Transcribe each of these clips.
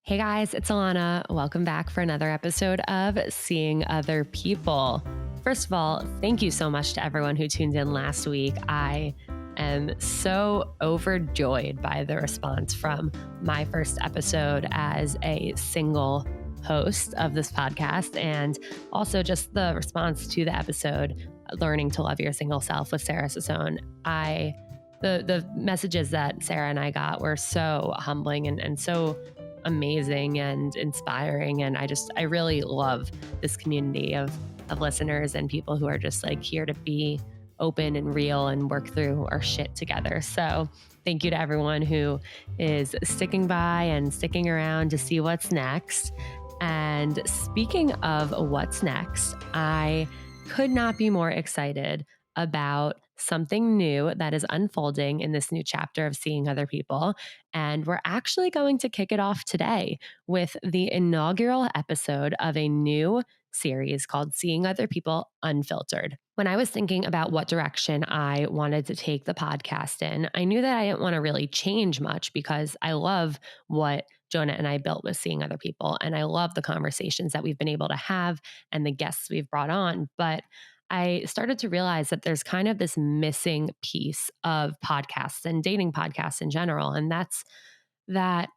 Hey guys, it's Alana. Welcome back for another episode of Seeing Other People. First of all, thank you so much to everyone who tuned in last week. I am so overjoyed by the response from my first episode as a single host of this podcast, and also just the response to the episode, Learning to Love Your Single Self with Sarah Sassone. The messages that Sarah and I got were so humbling and so amazing and inspiring. And I really love this community of listeners and people who are just like here to be open and real and work through our shit together. So thank you to everyone who is sticking by and sticking around to see what's next. And speaking of what's next, I could not be more excited about something new that is unfolding in this new chapter of Seeing Other People. And we're actually going to kick it off today with the inaugural episode of a new series called Seeing Other People Unfiltered. When I was thinking about what direction I wanted to take the podcast in, I knew that I didn't want to really change much because I love what Jonah and I built with Seeing Other People. And I love the conversations that we've been able to have and the guests we've brought on. But I started to realize that there's kind of this missing piece of podcasts and dating podcasts in general. And that's that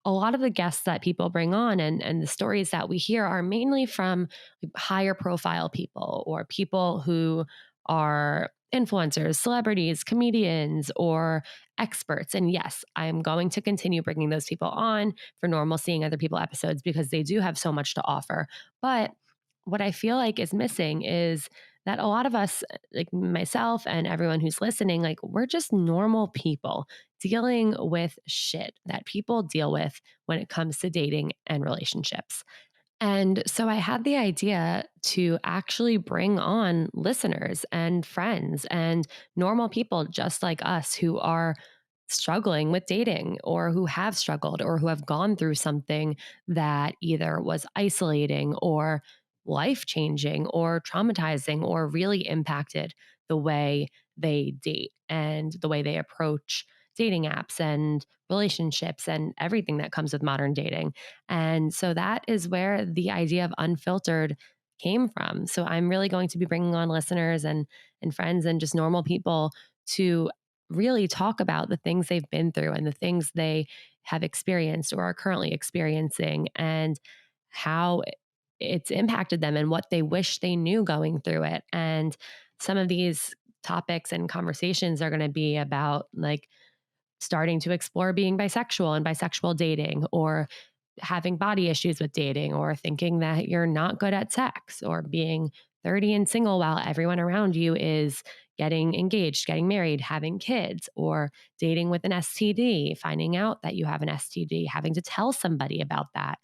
a lot of the guests that people bring on and the stories that we hear are mainly from higher profile people or people who are influencers, celebrities, comedians, or experts. And yes, I'm going to continue bringing those people on for normal Seeing Other People episodes because they do have so much to offer. But what I feel like is missing is that a lot of us, like myself and everyone who's listening, like we're just normal people dealing with shit that people deal with when it comes to dating and relationships. And so I had the idea to actually bring on listeners and friends and normal people just like us who are struggling with dating or who have struggled or who have gone through something that either was isolating or life changing or traumatizing or really impacted the way they date and the way they approach dating apps and relationships and everything that comes with modern dating. And so that is where the idea of unfiltered came from. So I'm really going to be bringing on listeners and friends and just normal people to really talk about the things they've been through and the things they have experienced or are currently experiencing and how it's impacted them and what they wish they knew going through it. And some of these topics and conversations are going to be about like starting to explore being bisexual and bisexual dating, or having body issues with dating, or thinking that you're not good at sex, or being 30 and single while everyone around you is getting engaged, getting married, having kids, or dating with an STD, finding out that you have an STD, having to tell somebody about that,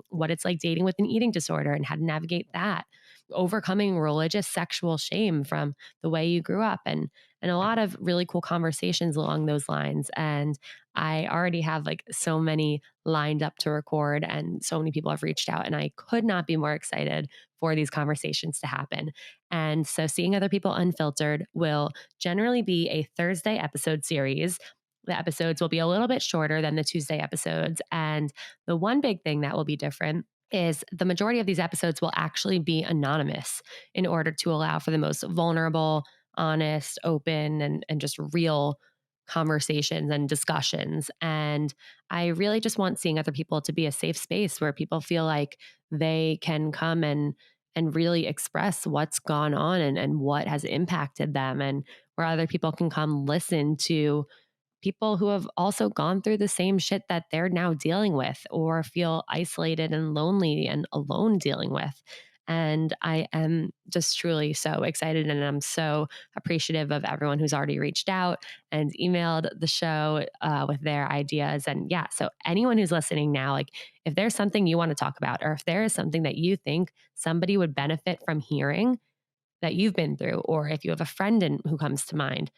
what it's like dating with an eating disorder and how to navigate that, overcoming religious sexual shame from the way you grew up, and a lot of really cool conversations along those lines. And I already have like so many lined up to record, and so many people have reached out, and I could not be more excited for these conversations to happen. And so Seeing Other People Unfiltered will generally be a Thursday episode series. The episodes will be a little bit shorter than the Tuesday episodes. And the one big thing that will be different is the majority of these episodes will actually be anonymous in order to allow for the most vulnerable, honest, open, and just real conversations and discussions. And I really just want Seeing Other People to be a safe space where people feel like they can come and really express what's gone on and what has impacted them, and where other people can come listen to people who have also gone through the same shit that they're now dealing with or feel isolated and lonely and alone dealing with. And I am just truly so excited, and I'm so appreciative of everyone who's already reached out and emailed the show with their ideas. And yeah, so anyone who's listening now, like if there's something you want to talk about, or if there is something that you think somebody would benefit from hearing that you've been through, or if you have a friend who comes to mind,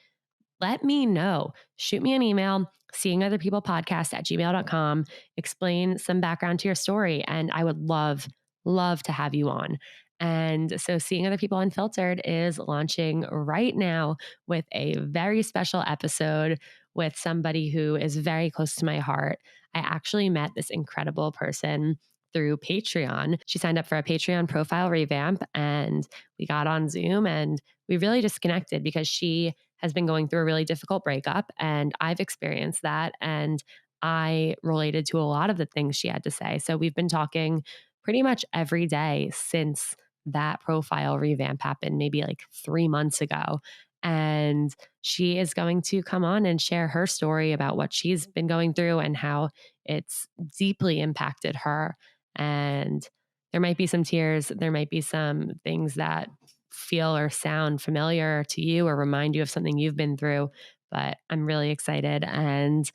let me know. Shoot me an email, seeingotherpeoplepodcast@gmail.com. Explain some background to your story. And I would love to have you on. And so Seeing Other People Unfiltered is launching right now with a very special episode with somebody who is very close to my heart. I actually met this incredible person through Patreon. She signed up for a Patreon profile revamp and we got on Zoom and we really just connected because she has been going through a really difficult breakup and I've experienced that. And I related to a lot of the things she had to say. So we've been talking pretty much every day since that profile revamp happened, maybe like 3 months ago. And she is going to come on and share her story about what she's been going through and how it's deeply impacted her. And there might be some tears, there might be some things that feel or sound familiar to you or remind you of something you've been through. But I'm really excited. And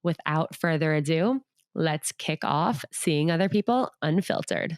without further ado, let's kick off Seeing Other People Unfiltered.